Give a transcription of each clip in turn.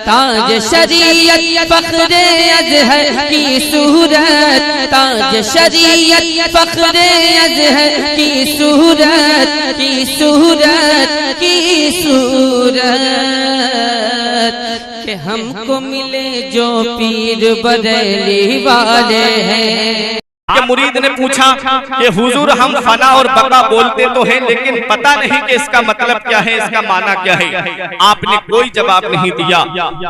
ताज शरीयत फख्रे अज़हर की सूरत, ताज शरीयत फख्रे अज़हर की सूरत, की सूरत, की सूरत कि हमको मिले जो पीर बरेली वाले हैं। मुरीद ने पूछा कि हुजूर हम फना और बका बोलते तो हैं लेकिन पता नहीं कि इसका मतलब क्या है, इसका माना क्या है। आपने कोई जवाब नहीं दिया।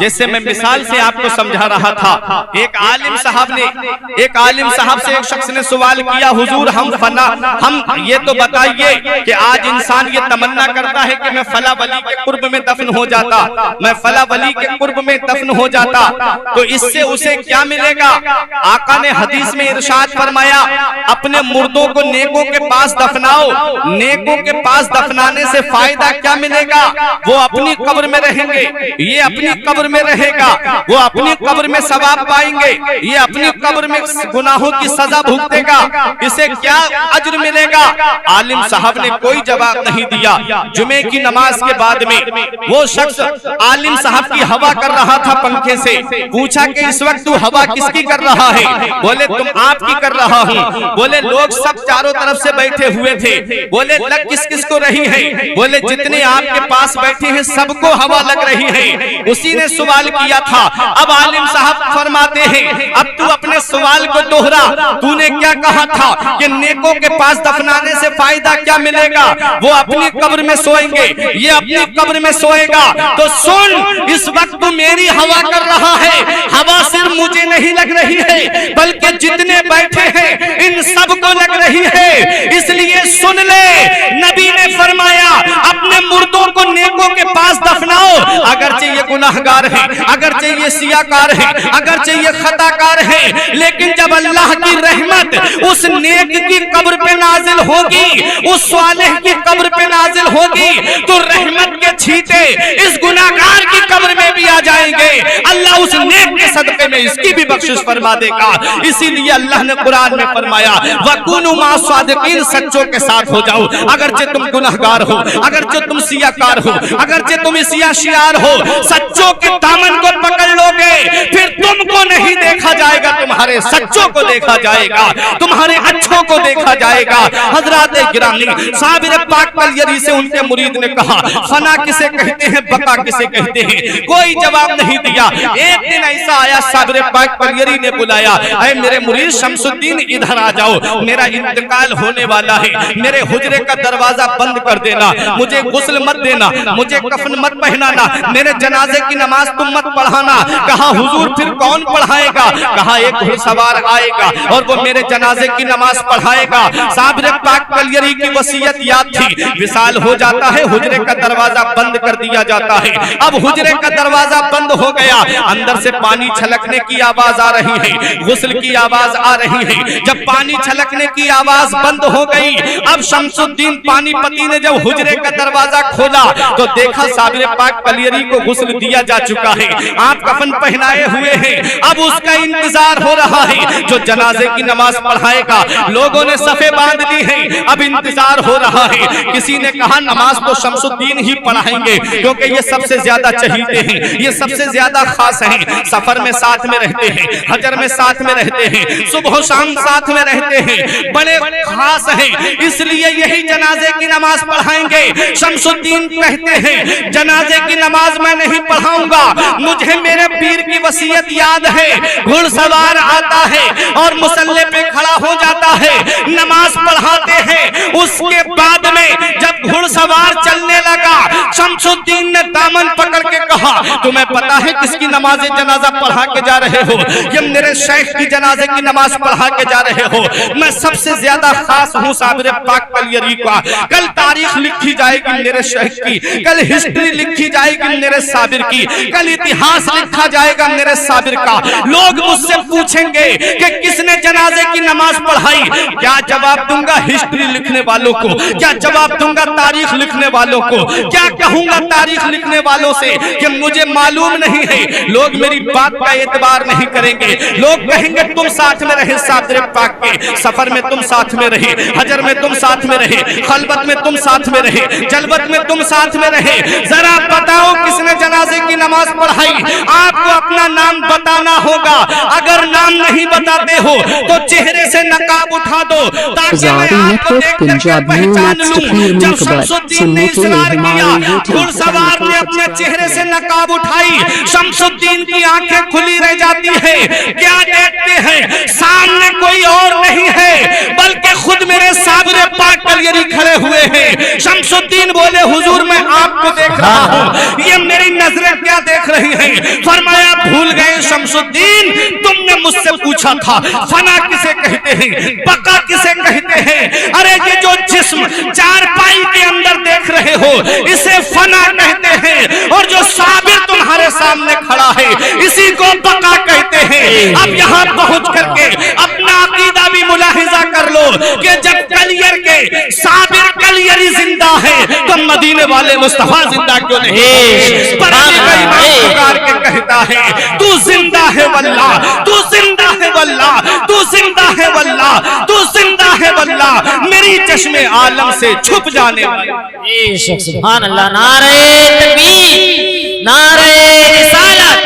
जैसे मैं मिसाल से आपको समझा रहा था, एक आलिम साहब से एक शख्स ने सवाल किया, हुजूर हम फना, हम ये तो बताइए कि आज इंसान ये तमन्ना करता है कि मैं फला वली के कुर्ब में दफन हो जाता, मैं फला वली के कुर्ब में दफन हो जाता, तो इससे उसे क्या मिलेगा। आका ने हदीस में इरशाद फरमाया, अपने मुर्दों को नेकों के पास दफनाओ, नेकों के पास दफनाने से फायदा क्या मिलेगा। वो अपनी कब्र में रहेंगे, ये अपनी कब्र में रहेगा, वो अपनी कब्र में सवाब पाएंगे, ये अपनी कब्र में गुनाहों की सजा भुगतेगा, इसे क्या अज्र मिलेगा। आलिम साहब ने कोई जवाब नहीं दिया। जुमे की नमाज के बाद में वो शख्स आलिम साहब की हवा कर रहा था पंखे से, पूछा कि इस वक्त तू हवा किसकी कर रहा है। बोले तुम आपकी कर रहा हूँ। बोले लोग सब चारों तरफ से बैठे हुए थे। बोले लग किस किस को रही है। बोले जितने आपके पास बैठे हैं सबको हवा लग रही है। उसी ने सवाल किया था। अब आलिम साहब फरमाते हैं, अब तू अपने सवाल को दोहरा, तूने क्या कहा था कि नेकों के पास दफनाने से फायदा क्या मिलेगा। वो अपनी कब्र में सोएंगे, ये अपनी कब्र में सोएगा। तो सुन, इस वक्त तू मेरी हवा कर रहा है, हवा सिर्फ मुझे नहीं लग रही है बल्कि जितने बैठे हैं इन सबको लग रही है। इसलिए सुन ले, नबी ने फरमाया अपने मुर्दों को नेकों के पास दफनाओ, अगरचे ये गुनाहगार है, अगरचे ये सियाकार है, अगरचे ये खताकार है, लेकिन जब अल्लाह की रहमत उस नेक की कब्र पे नाजिल होगी, उस सालेह की कब्र पे नाजिल होगी, तो रहमत के छींटे इस गुनाहगार की कब्र में भी आ जाएंगे। अल्लाह उस नेक के सदके में इसकी भी बख्शिश फरमा देगा। इसीलिए अल्लाह ने कुरान में फरमाया, वकुनु मा सादिकीन, सच्चों के साथ हो जाओ। अगरचे तुम गुनाहगार हो, अगरचे तुम सियाकार हो, अगरचे तुम सियाशियार हो, सच्चों के दामन को पकड़ लोगे, फिर तुमको नहीं देखा जाएगा, तुम्हारे सच्चों को देखा जाएगा, तुम्हारे अच्छों को देखा जाएगा। हजरत गिरामी साबिर पाक कलियरी से उनके मुरीद ने कहा, फना किसे कहते हैं, बका किसे कहते हैं। कोई जवाब नहीं दिया। एक दिन ऐसा आया, साबिर पाक कलियरी ने बुलाया, ऐ मेरे मुरीद शमसुद्दीन इधर आ जाओ, मेरा इंतकाल होने वाला है, मेरे हुजरे का दरवाजा बंद कर देना, मुझे गुस्ल मत देना, मुझे कफन मत पहनाना, मेरे जनाजे की नमाज तुम मत पढ़ाना। कहा हुजूर फिर कौन पढ़ाएगा। कहा एक घुड़सवार आएगा और वो मेरे जनाजे की नमाज पढ़ाएगा। साबिर पाक कलियरी की वसीयत याद थी। विसाल हो जाता है, हुजरे का दरवाजा बंद कर दिया जाता है। अब हुजरे का दरवाजा बंद हो गया, अंदर से पानी छलकने की आवाज आ रही है, गुस्ल की आवाज आ रही है। जब पानी छलकने की आवाज बंद हो गई, अब शमसुद्दीन पानीपति ने जब हुजरे का दरवाजा खोला तो देखा साबिर पाक कलियरी को गुस्ल दिया जा चुका है, आप कफन पहनाए हुए हैं। अब उसका इंतजार हो रहा है जो जनाजे की नमाज पढ़ाएगा। लोगों ने सफे बांध ली है, अब इंतजार हो रहा है। किसी ने कहा नमाज तो शमसुद्दीन ही पढ़ाएंगे क्योंकि ये सबसे ज्यादा चहीते हैं, ये सबसे ज्यादा खास हैं, सफर में साथ में रहते हैं, हजर में साथ में रहते हैं, सुबह शाम साथ में रहते हैं, बड़े खास हैं, इसलिए यही जनाजे की नमाज पढ़ाएंगे। शमसुद्दीन कहते हैं जनाजे की नमाज मैं नहीं पढ़ाऊंगा, मुझे मेरे पीर की वसीयत याद है। घुड़सवार आता है और मुसल्ले पे खड़ा हो जाता है, नमाज पढ़ाते हैं। उसके बाद में जब घुड़सवार चलने लगा, शमसुद्दीन ने दामन पकड़ के कहा, तुम्हें पता है किसकी नमाज जनाजा पढ़ा के जा रहे हो। ये मेरे शेख की जनाजे की नमाज पढ़ा के जा रहे हो। मैं सबसे ज्यादा खास हूँ साबिर पाक कलियरी का। कल तारीख लिखी जाएगी मेरे शेख की, कल हिस्ट्री लिखी जाएगी मेरे साबिर की, कल इतिहास लिखा जाएगा मेरे साबिर का। लोग मुझसे पूछेंगे कि किसने जनाजे की नमाज पढ़ाई, क्या जवाब दूंगा हिस्ट्री लिखने वालों को, क्या जवाब दूंगा तारीख लिखने वालों को, क्या कहूंगा तारीख लिखने वालों से कि मुझे मालूम नहीं है। लोग मेरी बात का एतबार नहीं करेंगे, लोग कहेंगे तुम साथ में रहे सादरे पाक के, सफर में तुम साथ में रहे, हजर में तुम साथ में रहे, खलबत में तुम साथ में रहे, जलबत में तुम साथ में रहे। जरा बताओ किसने जनाजे की नमाज पढ़ाई। आपको अपना नाम बताना होगा, अगर नाम नहीं बताते हो तो चेहरे से नकाब उठा दो ताकि मैं आपको देखकर पहचान लूं। जब शमसुद्दीन ने इसरार किया, घुड़सवार ने अपने चेहरे से नकाब उठाई, शमसुद्दीन की आंखें खुली रह जाती है। क्या देखते हैं? सामने कोई और नहीं है बल्कि खुद मेरे साबरे पाक कलियरी खड़े हुए हैं। शमसुद्दीन बोले हुजूर मैं आपको देख रहा हूं, ये मेरी नजरें क्या देख रही हैं? फरमाया भूल गए शमसुद्दीन, तुमने मुझसे पूछा था फना किसे कहते हैं, बका किसे कहते हैं। अरे ये जो जिस्म चारपाई के अंदर देख रहे हो इसे फना कहते हैं, और जो साबिर तुम्हारे सामने खड़ा है इसी को बका कहते हैं। अब यहाँ पहुंच करके अपना अकीदा भी मुलाहिजा कर लो कि जब कलियर के साबिर कलियरी जिंदा है तो मदीने वाले मुस्तफा जिंदा क्यों नहीं? पुकार के कहता है तू जिंदा है वल्लाह, तू जिंदा है वल्लाह, तू जिंदा है वल्लाह, तू जिंदा है वल्लाह, मेरी चश्मे आलम से छुप जाने वाले। सुभान अल्लाह। नारे तकबीर, नारे रिसालत,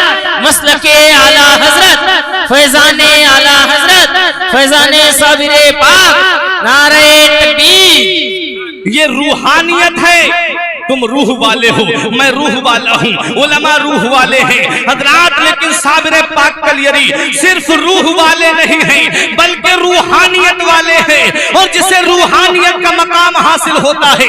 मसलके आला हजरत, फैजाने आला हजरत, फैजाने साबिरे पाक, नारे तकबीर। ये रूहानियत है। तुम रूह वाले हो, मैं रूह वाला हूँ, उलमा रूह वाले हैं हजरात, लेकिन साबिरे पाक कलियरी सिर्फ रूह वाले नहीं हैं बल्कि रूहानियत वाले हैं। और जिसे रूहानियत का मकाम हासिल होता है,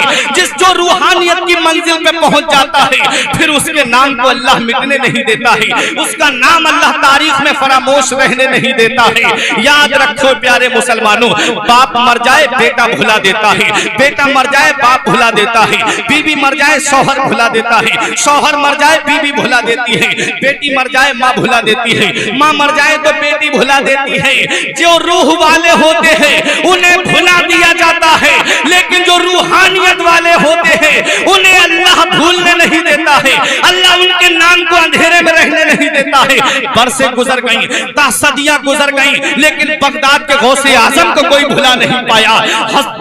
जो रूहानियत की मंजिल पे पहुंच जाता है, फिर उसके नाम को अल्लाह मिटने नहीं देता है, उसका नाम अल्लाह तारीख में फरामोश रहने नहीं देता है। याद रखो प्यारे मुसलमानों, बाप मर जाए बेटा भुला देता है, बेटा मर जाए बाप भुला देता है, बीबी मर जाए शौहर भुला देता है, शौहर मर जाए बीबी भुला देती है, बेटी मर जाए माँ भुला देती है, माँ मर जाए तो बेटी भुला देती है। जो रूह वाले होते हैं उन्हें भुला दिया जाता है, लेकिन जो रूहानियत वाले होते हैं उन्हें अल्लाह भूलने नहीं देता है, अल्लाह उनके नाम को अंधेरे में रहने नहीं देता है। बरसें गुजर गई, सदियां गुजर गई, लेकिन बगदाद के गौसे आजम को कोई भुला नहीं पाया।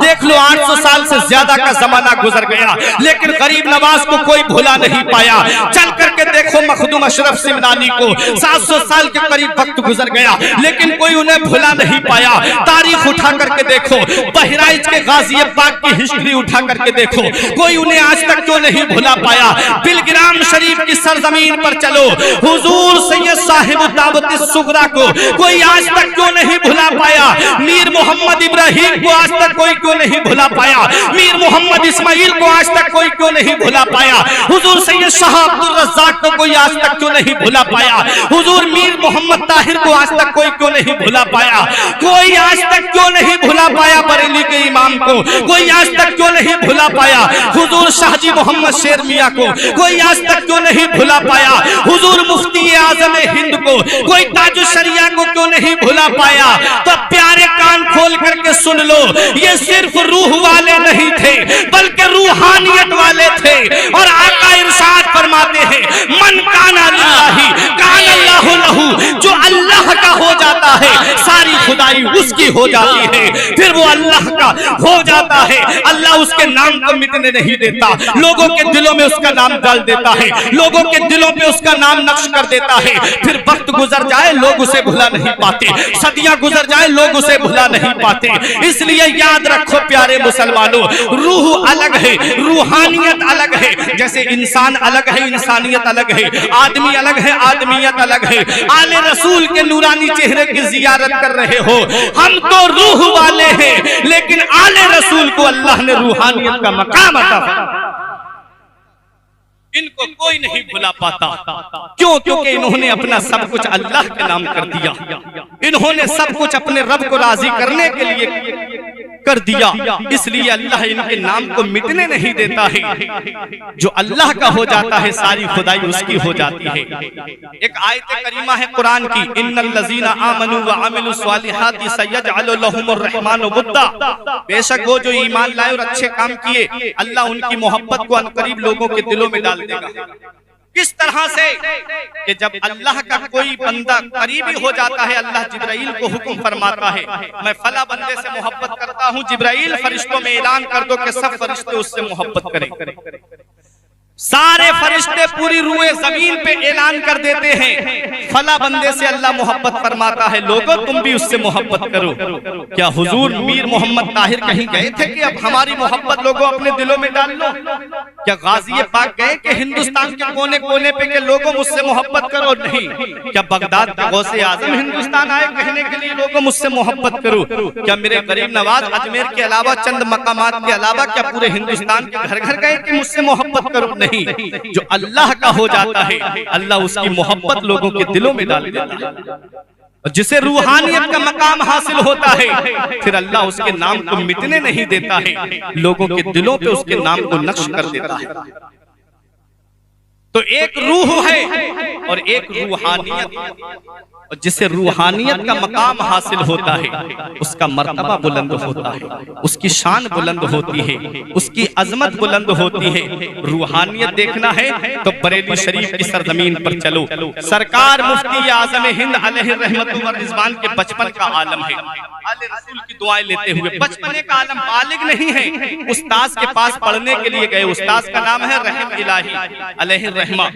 देख लो 800 साल से ज्यादा का जमाना गुजर गया, लेकिन गरीब नवाज को कोई भुला नहीं पाया। चल करके देखो मखदूम अशरफ सिमनानी को 700 साल के करीब वक्त गुजर गया, लेकिन कोई उन्हें भुला नहीं पाया। तारीख उठा करके देखो, बहराइच के गाजी पाक की हिस्ट्री उठा करके देखो, कोई उन्हें आज तक क्यों नहीं भुला पाया। बिलग्राम शरीफ की सरजमीन पर चलो, हुजूर सैयद साहिब दावत सुगरा को कोई आज तक क्यों नहीं भुला पाया। मीर मोहम्मद इब्राहिम को आज तक कोई क्यों नहीं भुला पाया। मीर मोहम्मद इस्माइल को आज तक कोई क्यों नहीं भुला पाया। हुजूर सैयद शाह अब्दुल रज़्ज़ाक को कोई आज तक क्यों नहीं भुला पाया। हुजूर मीर मोहम्मद ताहिर को आज तक कोई क्यों नहीं भुला पाया। कोई आज तक क्यों नहीं भुला पाया बरेली के इमाम को, कोई आज तक क्यों नहीं भुला पाया। हुजूर शाहजी मोहम्मद शेर मियां को कोई आज तक क्यों नहीं भुला पाया। हुजूर मुफ्ती आजम हिंद को कोई ताज शरिया को क्यों नहीं भुला पाया। तो प्यारे कान खोल करके सुन लो, ये सिर्फ रूह वाले नहीं थे बल्कि रूहानियत वाले थे। और आका इरशाद फरमाते हैं मन काना लिल्लाही काना अल्लाहु लहू, जो अल्लाह का हो जाता है सारी खुदाई उसकी हो जाती है। फिर वो अल्लाह का हो जाता है, अल्लाह उसके नाम को मिटने नहीं देता, लोगों के दिलों में उसका नाम डाल देता है, लोगों के दिलों पे उसका नाम नक्श कर देता है। फिर वक्त गुजर जाए लोग उसे भुला नहीं पाते, सदियां गुजर जाए लोग उसे भुला नहीं पाते। इसलिए याद रखो प्यारे मुसलमानों, रूह अलग है, रूहानियत अलग है। जैसे इंसान अलग है, इंसानियत अलग है, आदमी अलग है, आदमियत अलग है। आले रसूल के नूरानी चेहरे की जियारत कर रहे हो, हम तो रूह वाले हैं, लेकिन आले रसूल को अल्लाह ने रूहानियत का मकाम अता फरमाया। इनको कोई नहीं भुला पाता। क्यों? क्योंकि इन्होंने अपना सब कुछ अल्लाह के नाम कर दिया, इन्होंने सब कुछ अपने रब को राजी करने के लिए कर दिया, इसलिए अल्लाह इनके नाम को मिटने नहीं देता है। जो अल्लाह का हो जाता है सारी खुदाई उसकी हो जाती है। एक आयत करीमा है कुरान की, इन्नल लज़ीना आमनू व अमिलुस सालिहाति सयजअलु लहुमुर रहमानु वुद्दा, बेशक वो जो ईमान लाए और अच्छे काम किए अल्लाह उनकी मोहब्बत को अनकरीब लोगों के दिलों में डाल देगा। किस तरह से कि जब अल्लाह का कोई बंदा करीबी हो जाता है, अल्लाह जिब्राइल को हुक्म फरमाता है, मैं फला बंदे से मोहब्बत करता हूँ, जिब्राइल फरिश्तों में ऐलान कर दो कि सब फरिश्ते उससे मोहब्बत करें। सारे फरिश्ते पूरी रूए जमीन पे ऐलान कर देते हैं, फला बंदे से अल्लाह मोहब्बत फरमाता है, लोगों तुम भी उससे मोहब्बत करो। क्या हुजूर मीर मोहम्मद ताहिर कहीं गए थे कि अब हमारी मोहब्बत लोगों अपने दिलों में डाल लो? क्या गाजी पाक गए कि हिंदुस्तान के कोने कोने पे के लोगों मुझसे मोहब्बत करो? नहीं। क्या बगदाद के गौसे आजम हिंदुस्तान आए कहने के लिए लोगों मुझसे मोहब्बत करो? क्या मेरे गरीब नवाज अजमेर के अलावा चंद मकामात के अलावा क्या पूरे हिंदुस्तान के घर घर गए कि मुझसे मोहब्बत करो? नहीं। जो अल्लाह का हो जाता है अल्लाह उसकी मोहब्बत लोगों के दिलों में डाल देता है। जिसे रूहानियत का मकाम हासिल होता है फिर अल्लाह उसके नाम को मिटने नहीं देता है, लोगों के दिलों पे उसके नाम को नक्श कर देता है। तो एक रूह है और एक रूहानियत, और जिसे रूहानियत का मकाम हासिल होता है उसका मर्तबा बुलंद होता है, उसकी शान बुलंद होती है, उसकी अजमत बुलंद होती है। रूहानियत देखना है तो बरेली शरीफ की सरजमीन पर चलो। सरकार मुफ्ती आजम हिंद अलैहि रहमतुल्लाह व रिजवान के बचपन का आलम है, आले रसूल की दुआएं लेते हुए बचपने का आलम, बालिग नहीं है। उस्ताद के पास पढ़ने के लिए गए, उस्ताद का नाम है रहम इलाही अलैहि रहमा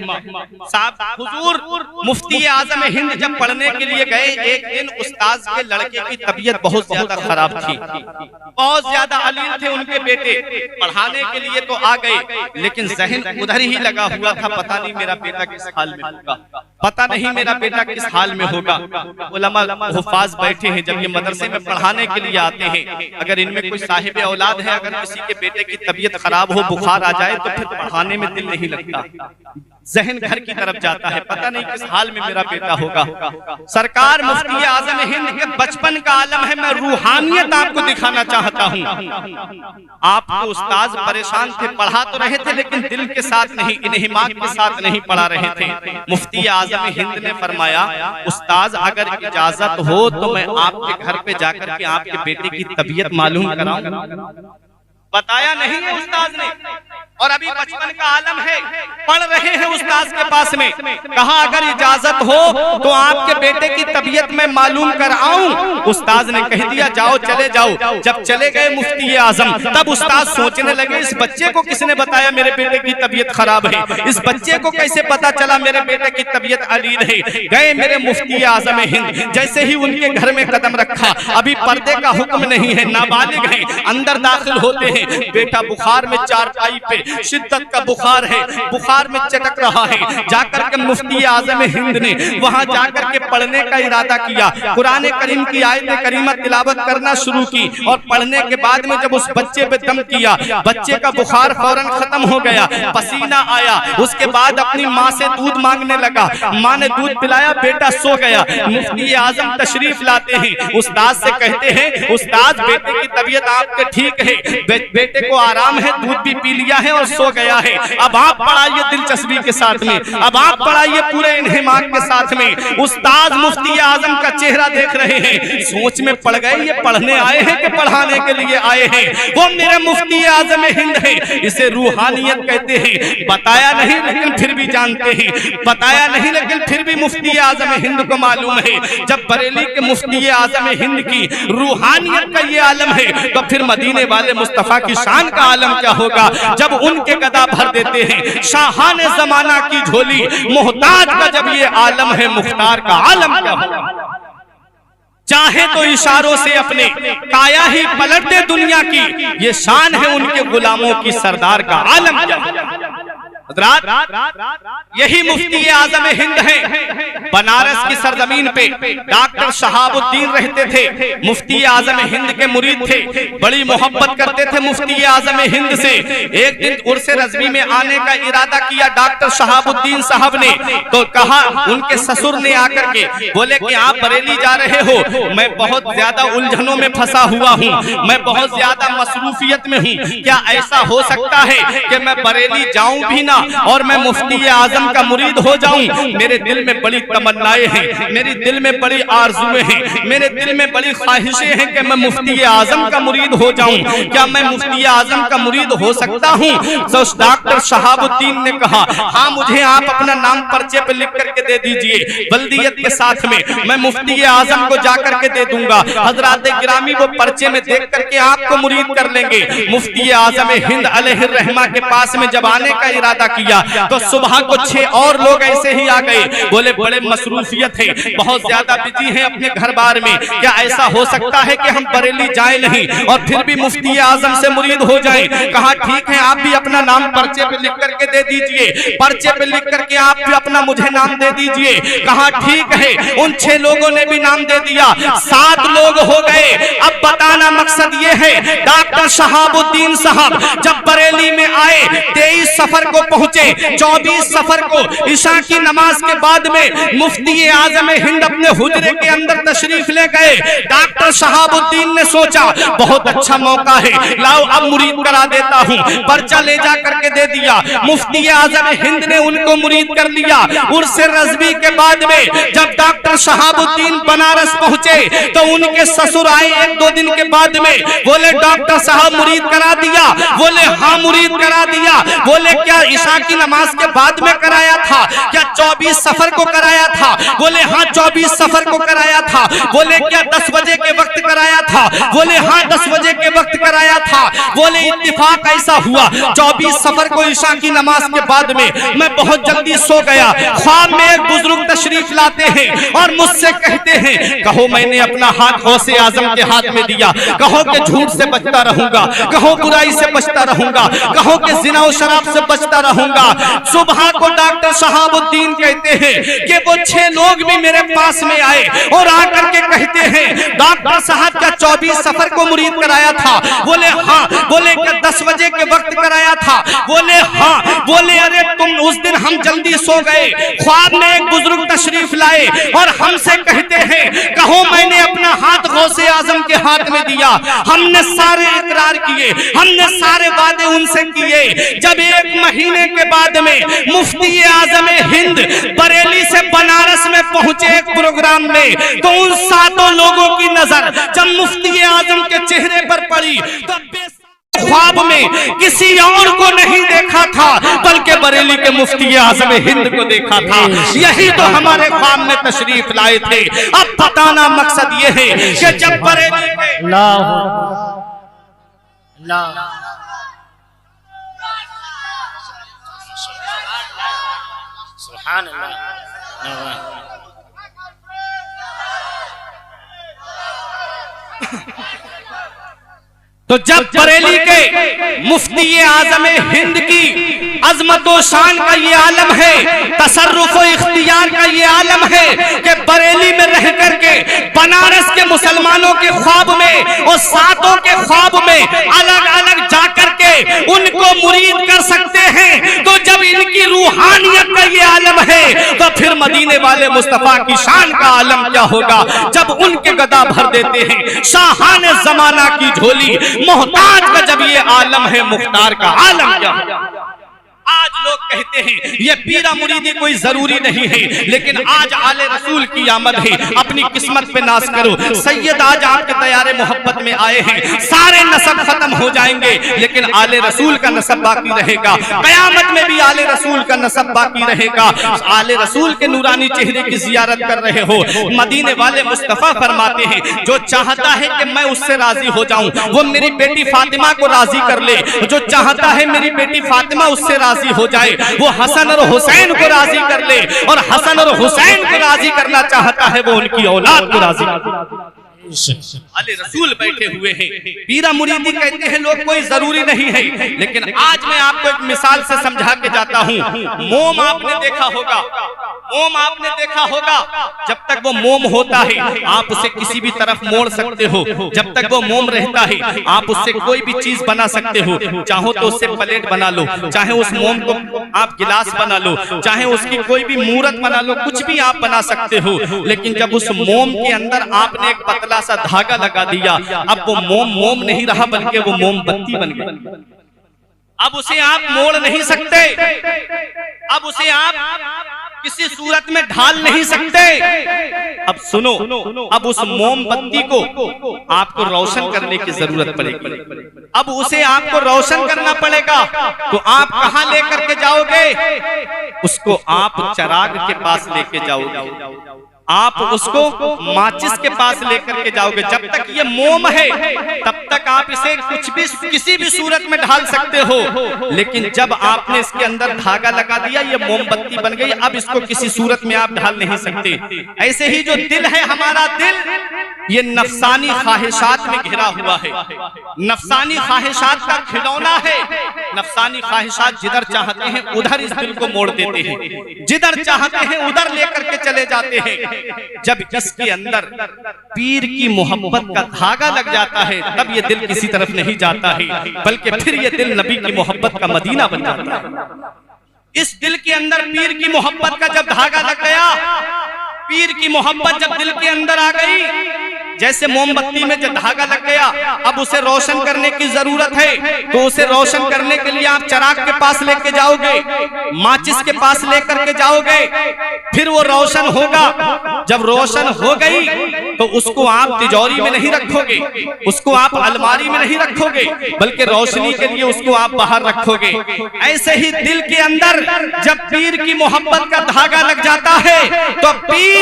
साहब। हुजूर मुफ्ती आजम हिंद जब पढ़ने के लिए गए, एक दिन उस्ताद के लड़के की तबीयत बहुत ज्यादा खराब थी, बहुत ज्यादा अलील थे उनके बेटे। पढ़ाने के लिए तो आ गए लेकिन जहन उधर ही लगा हुआ था, पता नहीं मेरा बेटा किस हाल में होगा, पता नहीं मेरा बेटा किस हाल में होगा। उलमा हुफाज बैठे हैं, जब ये मदरसे में पढ़ाने के लिए आते हैं, अगर इनमें कोई साहिब औलाद है, अगर किसी के बेटे की तबीयत खराब हो, बुखार आ जाए तो फिर पढ़ाने में दिल नहीं लगता, जहन घर की तरफ जाता है, पता नहीं किस हाल में मेरा बेटा होगा। सरकार मुफ्ती आजम हिंद के बचपन का आलम है, मैं रूहानियत आपको दिखाना चाहता हूँ। आपको उस्ताद परेशान थे, पढ़ा तो रहे थे लेकिन दिल के साथ नहीं, इन्हिमाक के साथ नहीं पढ़ा रहे थे। मुफ्ती आजम हिंद ने फरमाया, उस्ताद अगर इजाजत हो तो मैं आपके घर पे जाकर के आपके बेटे की तबीयत मालूम कराऊं। बताया नहीं है उस्ताद ने, और अभी बचपन का आलम है, पढ़ रहे हैं उस्ताद के पास में। कहा अगर इजाजत हो तो आपके बेटे की तबीयत में मालूम कर आऊं। उस्ताद ने कह दिया जाओ, चले जाओ। जब चले गए मुफ्ती आजम, तब उस्ताद सोचने लगे इस बच्चे को किसने बताया मेरे बेटे की तबीयत खराब है, इस बच्चे को कैसे पता चला मेरे बेटे की तबीयत अलील है। गए मेरे मुफ्ती आजम हिंद, जैसे ही उनके घर में कदम रखा, अभी पर्दे का हुक्म नहीं है, नाबालिग है, अंदर दाखिल होते हैं, बेटा बुखार में चारपाई पे शिद्दत का बुखार है, बुखार में चटक रहा है। जाकर के मुफ्ती आजम हिंद ने वहां जाकर के पढ़ने का इरादा किया, कुरान करीम की आयत करीमा तिलावत करना शुरू की, और पढ़ने के बाद में जब उस बच्चे पे दम किया, बच्चे का बुखार फौरन खत्म हो गया, पसीना आया। उसके बाद अपनी माँ से दूध मांगने लगा, माँ ने दूध पिलाया, बेटा सो गया। मुफ्ती आजम तशरीफ लाते हैं, उस्ताद से कहते हैं उस्ताद बेटे की तबीयत आपके ठीक है, बेटे को आराम है, दूध भी पी लिया है और सो गया है, अब आप पढ़ाइए दिलचस्पी के साथ में, अब आप पढ़ाइए पूरे इन्हिमाक के साथ में। उस्ताद मुफ्ती आजम का चेहरा देख रहे हैं, सोच में पड़ गए ये पढ़ने आए हैं कि पढ़ाने के लिए आए हैं। वो मेरे मुफ्ती आजम हिंद है, इसे रूहानियत कहते हैं। बताया नहीं लेकिन फिर भी जानते हैं, बताया नहीं लेकिन फिर भी मुफ्ती आजम हिंद को मालूम है। जब बरेली के मुफ्ती आजम हिंद की रूहानियत का ये आलम है, तो फिर मदीने वाले मुस्तफा की शान का आलम क्या होगा जब उनके गदा भर देते हैं शाहाने जमाना की झोली। मोहताज का जब ये आलम है, मुख्तार का आलम क्या होगा। चाहे तो इशारों से अपने काया ही पलट दे दुनिया की, ये शान है उनके गुलामों की, सरदार का आलम क्या होगा। यही मुफ्ती आजम हिंद है बनारस की सरजमीन पे डॉक्टर शहाबुद्दीन रहते थे, मुफ्ती आजम हिंद के मुरीद थे, बड़ी मोहब्बत करते थे मुफ्ती आजम हिंद से। एक दिन उर्स रज़वी में आने का इरादा किया डॉक्टर शहाबुद्दीन साहब ने, तो कहा उनके ससुर ने आकर के बोले कि आप बरेली जा रहे हो, मैं बहुत ज्यादा उलझनों में फंसा हुआ हूँ, मैं बहुत ज्यादा मसरूफियत में हूँ, क्या ऐसा हो सकता है कि मैं बरेली जाऊं भी ना और मैं मुफ्ती आजम का मुरीद हो जाऊं? मेरे दिल में बड़ी तमन्नाएं हैं, मेरे दिल में बड़ी आरज़ुएं हैं, मेरे दिल में बड़ी ख्वाहिशें हैं कि मैं मुफ्ती आजम का मुरीद हो जाऊं। क्या मैं मुफ्ती आजम का मुरीद हो सकता हूं? तो डॉक्टर शहाबुद्दीन ने कहा, हाँ मुझे आप अपना नाम पर्चे पे लिख करके दे दीजिए बल्दियत के साथ में, मैं मुफ्ती आजम को जाकर के दे दूंगा। हजरात गिरामी वो पर्चे में देख करके आपको मुरीद कर लेंगे। मुफ्ती आजम हिंद अलैहिर्रहमा के पास में जब आने का इरादा किया तो सुबह को 6 और लोग ऐसे ही आ गए, बोले बड़े मसरूफियत है, बहुत ज्यादा बिजी हैं अपने घर बार में, क्या ऐसा हो सकता है कि हम बरेली जाए नहीं और फिर भी मुफ्ती आजम से मुरीद हो जाए? कहा ठीक है, आप भी अपना नाम पर्चे पे लिख करके दे दीजिए, पर्चे पे लिख करके आप भी अपना मुझे नाम दे दीजिए। कहा ठीक है, उन 6 लोगों ने भी नाम दे दिया, 7 लोग हो गए। अब बताना मकसद ये है, डॉक्टर शहाबुद्दीन साहब जब बरेली में आए 23 सफर को पहुंचे, 24 सफर को ईशा की नमाज के बाद में मुफ्ती आजम हिंद अपने हुजरे के अंदर तशरीफ ले गए। डॉक्टर शहाबुद्दीन ने सोचा बहुत अच्छा मौका है, लाओ अब मुरीद करा देता हूं, पर्चा ले जा करके दे दिया। मुफ्ती आजम हिंद ने उनको मुरीद कर लिया। उर्स रज़वी के बाद में जब डॉक्टर शहाबुद्दीन बनारस पहुंचे तो उनके ससुर आए 1-2 दिन के बाद में, बोले डॉक्टर साहब मुरीद करा दिया? बोले हाँ मुरीद करा दिया। बोले क्या ईशा की नमाज के बाद में कराया था? क्या 24 सफर को कराया था? बोले हाँ 24 सफर को कराया था। बोले क्या 10 बजे के वक्त कराया था? बोले हाँ 10 बजे के वक्त कराया था। बोले इत्तिफाक ऐसा हुआ 24 सफर को ईशा की नमाज के बाद में मैं बहुत जल्दी सो गया, ख्वाब में एक बुजुर्ग तशरीफ लाते हैं और मुझसे कहते हैं, कहो मैंने अपना हाथ गौसे आजम के हाथ में दिया, कहो कि झूठ से बचता रहूंगा, कहो बुराई से बचता रहूंगा, कहो कि जिना और शराब से बचता रहूंगा। सुबह को डॉक्टर शहाबुद्दीन कहते हैं कि वो 6 लोग भी मेरे पास में आए और आकर के कहते हैं, डॉक्टर साहब क्या 24 सफर को मुरीद कराया था? बोले हाँ। बोले क्या 10 बजे के वक्त कराया था? बोले हाँ। बोले अरे तुम उस दिन हम जल्दी सो गए, ख्वाब में एक बुजुर्ग तशरीफ लाए और हमसे कहते हैं, कहो मैंने अपना हाथ गौसे आजम के हाथ में दिया, हमने सारे इकरार किए, हमने सारे वादे उनसे किए। जब 1 महीने के बाद में मुफ्ती आजम हिंद बरेली से बनारस में पहुंचे एक प्रोग्राम में, तो उन 7 लोगों की नजर जब मुफ्ती आजम के चेहरे पर पड़ी तो ख्वाब में किसी और को नहीं देखा था बल्कि बरेली के मुफ्ती आजम हिंद को देखा था। यही तो हमारे ख्वाब में तशरीफ लाए थे। अब बताना मकसद ये है कि जब बरेली में सुभान अल्लाह। तो जब बरेली के मुफ्ती आजम हिंद की अजमत व शान का ये आलम है, तसर्रुफ व इख्तियार का ये आलम है कि बरेली में रह करके बनारस के मुसलमानों के ख्वाब में और 7 के ख्वाब में अलग अलग जाकर के उनको मुरीद कर सकते हैं। तो जब इनकी रूहानियत का ये आलम है तो फिर मदीने वाले मुस्तफा की शान का आलम क्या होगा जब उनके गदा भर देते हैं शाहाने जमाना की झोली, मोहताज का जब ये आलम है, मुख्तार का आलम क्या होगा। आज लोग कहते हैं ये पीरा मुरीदी कोई जरूरी नहीं है, लेकिन आज आले रसूल की आमद है, अपनी किस्मत पे नाज करो। सैयद आज आपके तैयारे मोहब्बत में आए हैं, सारे नसब खत्म हो जाएंगे लेकिन आले रसूल का नसब बाकी रहेगा। कयामत में भी आले रसूल का नसब बाकी रहेगा। आले रसूल के नूरानी चेहरे की जियारत कर रहे हो। मदीने वाले मुस्तफा फरमाते हैं, जो चाहता है कि मैं उससे राजी हो जाऊं वो मेरी बेटी फातिमा को राजी कर ले। जो चाहता है मेरी बेटी फातिमा उससे राजी हो जाए वो हसन और हुसैन को राजी कर ले, और हसन और हुसैन को राजी करना चाहता है वो उनकी औलाद को राजी। अली रसूल बैठे हुए हैं। पीरा मुरीदी कहते हैं लोग कोई जरूरी नहीं है, लेकिन आज मैं आपको एक मिसाल से समझा के जाता हूँ। मोम आपने देखा होगा, मोम आपने देखा होगा, जब तक वो मोम होता है आप उसे किसी भी तरफ मोड़ सकते हो। जब तक वो मोम रहता है आप उससे कोई भी चीज बना सकते हो। चाहो तो उससे प्लेट बना लो, चाहे उस मोम को आप गिलास बना लो, चाहे उसकी कोई भी मूर्त बना लो, कुछ भी आप बना सकते हो। लेकिन जब उस मोम के अंदर आपने एक पतला सा धागा लगा दिया, अब वो मोम नहीं रहा बल्कि वो मोमबत्ती बन गई। अब उसे आप मोड़ नहीं सकते, अब उसे आप किसी सूरत में ढाल नहीं सकते। अब सुनो, अब उस मोमबत्ती को आपको रोशन करने की जरूरत पड़ेगी। अब उसे आपको रोशन करना पड़ेगा, तो आप कहां लेकर के जाओगे? उसको आप चिराग के पास लेके जाओगे, आप उसको माचिस के पास लेकर के जाओगे। जब तक ये मोम है तब तक आप इसे कुछ भी किसी भी सूरत में ढाल सकते हो, लेकिन जब आपने इसके अंदर धागा लगा दिया ये मोमबत्ती बन गई, अब इसको किसी सूरत में आप ढाल नहीं सकते। ऐसे ही जो दिल है हमारा दिल, ये नफसानी ख्वाहिशात में घिरा हुआ है, नफसानी ख्वाहिशात का खिलौना है। नफसानी ख्वाहिशात जिधर चाहते हैं उधर इस दिल को मोड़ देते हैं, जिधर चाहते हैं उधर लेकर के चले जाते हैं। जब इसके अंदर पीर की मोहब्बत का धागा लग जाता है तब ये दिल किसी तरफ नहीं जाता है, बल्कि फिर ये दिल नबी की मोहब्बत का मदीना बन जाता है। इस दिल के अंदर पीर की मोहब्बत का जब धागा लग गया, पीर की मोहब्बत जब दिल के अंदर आ गई, जैसे मोमबत्ती में जब धागा लग गया, अब उसे रोशन करने की जरूरत है, तो उसे रोशन करने के लिए आप चिराग के पास लेके जाओगे, माचिस के पास लेकर के जाओगे, फिर वो रोशन होगा। जब रोशन हो गई तो उसको आप तिजोरी में नहीं रखोगे, उसको आप अलमारी में नहीं रखोगे, बल्कि रोशनी के लिए उसको आप बाहर रखोगे। ऐसे ही दिल के अंदर जब पीर की मोहब्बत का धागा लग जाता है तो पीर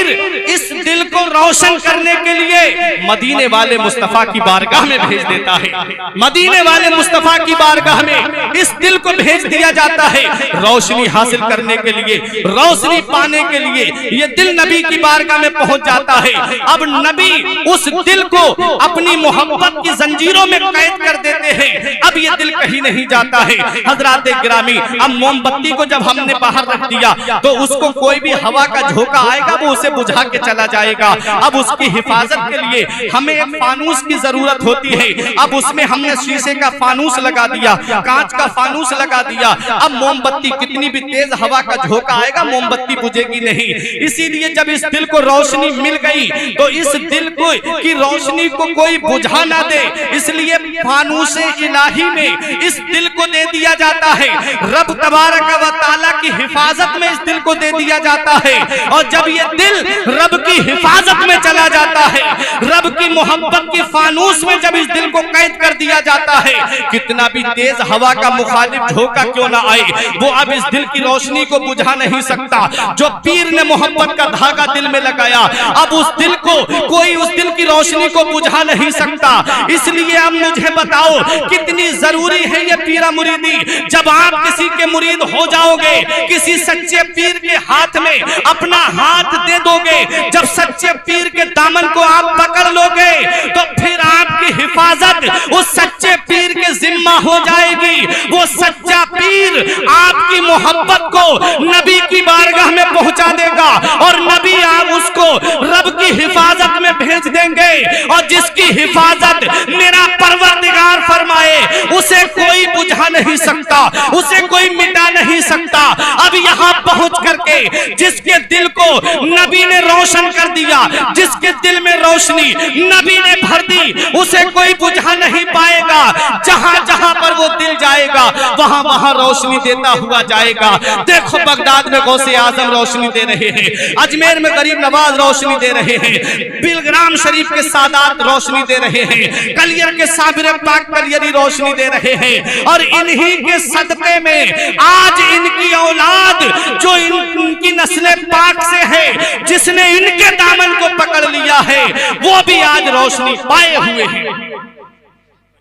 इस दिल को रोशन करने के लिए मदीने वाले मुस्तफा की बारगाह में भेज देता है। मदीने वाले मुस्तफा की बारगाह में इस दिल को भेज दिया जाता है रोशनी हासिल करने के लिए, रोशनी पाने के लिए। ये दिल नबी की बारगाह में पहुंच जाता है। अब नबी उस दिल को अपनी मोहब्बत की जंजीरों में कैद कर देते हैं। अब ये दिल कहीं नहीं जाता है। हजरात गिरामी, अब मोमबत्ती को जब हमने बाहर रख दिया तो उसको कोई भी हवा का झोंका आएगा वो उसे बुझा के चला जाएगा। अब उसकी हिफाजत के लिए हमें एक फानूस की जरूरत होती है। अब उसमें हमने शीशे का फानूस लगा दिया, कांच का फानूस लगा दिया। अब मोमबत्ती कितनी भी तेज हवा का झोंका आएगा मोमबत्ती बुझेगी नहीं। इसीलिए जब इस दिल को रोशनी मिल गई तो इस दिल को की रोशनी को कोई बुझा ना दे, इसलिए फानूस इलाही में इस दिल को दे दिया जाता है। रब तबारक व तआला की हिफाजत में इस दिल को दे दिया जाता है। और जब ये दिल रब की हिफाजत में चला जाता है, रब की मोहब्बत की फानूस में जब इस दिल को कैद कर दिया जाता है, कितना भी तेज हवा का मुखालिफ झोंका क्यों ना आए, वो अब इस दिल की रोशनी को बुझा नहीं सकता। जो पीर ने मोहब्बत का धागा दिल में लगाया, अब उस दिल को कोई उस दिल की रोशनी को बुझा नहीं सकता। इसलिए अब मुझे बताओ कितनी जरूरी है ये पीरा मुरीदी। जब आप किसी के मुरीद हो जाओगे, किसी सच्चे पीर के हाथ में अपना हाथ दे दोगे, जब सच्चे पीर के दामन को आप पकड़ लोगे तो फिर आपकी हिफाजत उस सच्चे पीर के जिम्मा हो जाएगी। वो सच्चा पीर आपकी मोहब्बत को नबी की बारगाह में पहुंचा देगा और नबी आप उसको रब की हिफाजत में भेज देंगे। और जिसकी हिफाजत मेरा परवरदिगार फरमाए उसे कोई बुझा नहीं सकता, उसे कोई मिटा नहीं सकता। अब यहाँ पहुंच करके जिसके दिल को नबी ने रोशन कर दिया, जिसके दिल में रोशनी नबी ने भर दी, उसे कोई बुझा नहीं पाएगा। जहां जहां पर वो दिल जाएगा वहां वहां रोशनी देता हुआ जाएगा। देखो बगदाद में गौसे आजम रोशनी दे रहे हैं, अजमेर में गरीब नवाज रोशनी दे रहे हैं, बिलग्राम शरीफ के सादात रोशनी दे रहे हैं, कलियर के साबिर पाक कलियरी रोशनी दे रहे हैं। और इन्हीं के सदक़े में आज इनकी औलाद जो इनकी नस्ल पाक से है, जिसने इनके दामन को पकड़ लिया है, वो भी आज रोशनी पाए हुए हैं।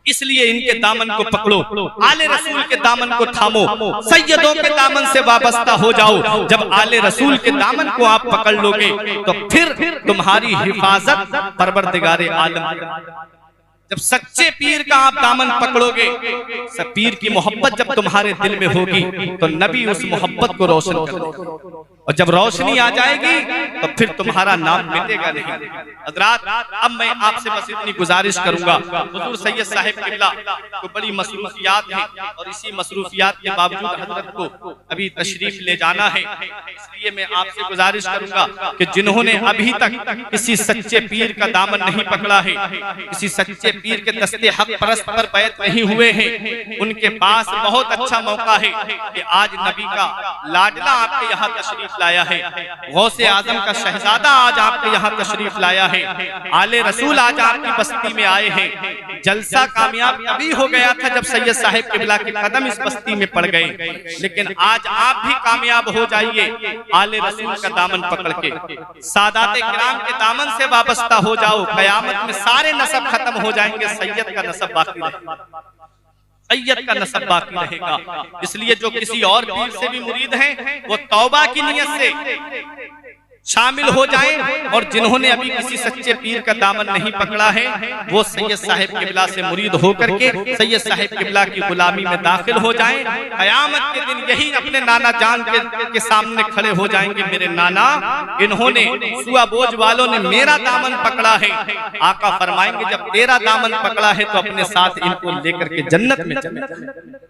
इसलिए इनके दामन को पकड़ो, आले रसूल के दामन को थामो, सैयदों के दामन से वाबस्ता हो जाओ। जब आले रसूल के दामन को आप पकड़ लोगे तो फिर तुम्हारी हिफाजत परवरदिगारे आलम। जब सच्चे पीर का आप दामन पकड़ोगे, सब पीर की मोहब्बत जब तुम्हारे दिल में होगी तो नबी उस मोहब्बत को रोशन कर देगा, और जब रोशनी आ जाएगी तो फिर तुम्हारा नाम मिटेगा नहीं। हज़रात, अब मैं आपसे बस इतनी गुजारिश करूंगा, हुजूर सैयद साहिब किबला को बड़ी मसरूफियात है और इसी मसरूफियात के बावजूद हजरत को अभी तशरीफ ले जाना है, इसलिए मैं आपसे गुजारिश करूंगा कि जिन्होंने अभी तक किसी सच्चे पीर का दामन नहीं पकड़ा है, किसी सच्चे पीर के दस्ते हक परस्त पर बैत नहीं हुए हैं, उनके पास बहुत अच्छा मौका है कि आज नबी का लाडला आपके यहाँ तशरीफ लाया है, गौसे आजम का शहजादा आज आपके यहाँ तशरीफ लाया है, आले रसूल आज आपकी बस्ती में आए हैं। जलसा कामयाब तभी हो गया था जब सैयद साहिब किबला के कदम इस बस्ती में पड़ गए, लेकिन आज आप भी कामयाब हो जाइए, आले रसूल का दामन पकड़ के सादाते किराम के दामन से वाबस्ता हो जाओ। कयामत में सारे नसब खत्म हो जाएंगे, सैयद का नसब बाकी रहेगा, सैयद का नसब बाकी रहेगा। इसलिए जो किसी और पीर से भी मुरीद हैं वो तौबा की नियत से शामिल हो जाएं, और जिन्होंने अभी किसी सच्चे पीर का दामन नहीं पकड़ा है वो सैयद साहिब किबला से मुरीद होकर के सैयद साहिब किबला की गुलामी में दाखिल हो जाएं। कयामत के दिन यही अपने नाना जान के सामने खड़े हो जाएंगे, मेरे नाना, इन्होंने सुआ बोझ वालों ने मेरा दामन पकड़ा है। आका फरमाएंगे जब तेरा दामन पकड़ा है तो अपने साथ इनको लेकर के जन्नत में चले।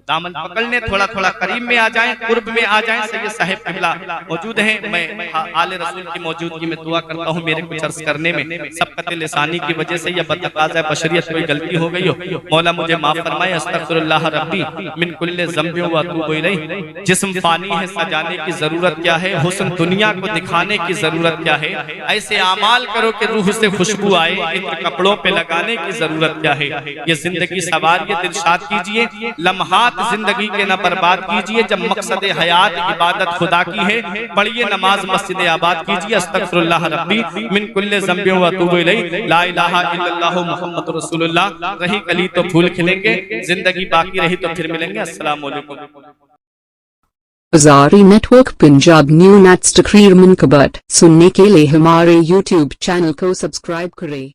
दामन पकड़ने थोड़ा थोड़ा करीब में आ जाएं, कुर्ब में आ जाएं। सैयद साहिब किबला मौजूद हैं, मैं आले रसूल की मौजूदगी में दुआ करता हूं, मेरे कुछ अर्ज करने में सबकत लिसानी की वजह से या बतकाज़ा बशरियत कोई गलती हो गई हो, मौला मुझे माफ फरमाए। अस्तगफिरुल्लाह रब्बी मिन कुल्ले ज़ंबि व अतूबु इलैह। जिस्म फानी है, सजाने की जरूरत क्या है, हुस्न दुनिया को दिखाने की जरूरत क्या है, ऐसे आमाल करो कि रूह से खुशबू आए, इत्र कपड़ों पे लगाने की जरूरत क्या है। ये जिंदगी सवारिए, दिलशाद कीजिए, लम्हात जिंदगी के न बर्बाद कीजिए। जब मकसद हयात इबादत खुदा की है, पढ़िए नमाज मस्जिद आबाद कीजिए। अस्तगफिरुल्लाह रब्बी मिन कुल्ले ज़ंबि व अतूबु इलैह। ला इलाहा इल्लल्लाहु मुहम्मदुर रसूलुल्लाह। रही कली तो फूल खिलेंगे, जिंदगी बाकी रही तो फिर मिलेंगे। अस्सलाम वालेकुम। अज़ारी नेटवर्क पंजाब न्यू नेट्स तकरीर मुनकबत सुनने के लिए हमारे YouTube चैनल को सब्सक्राइब करें।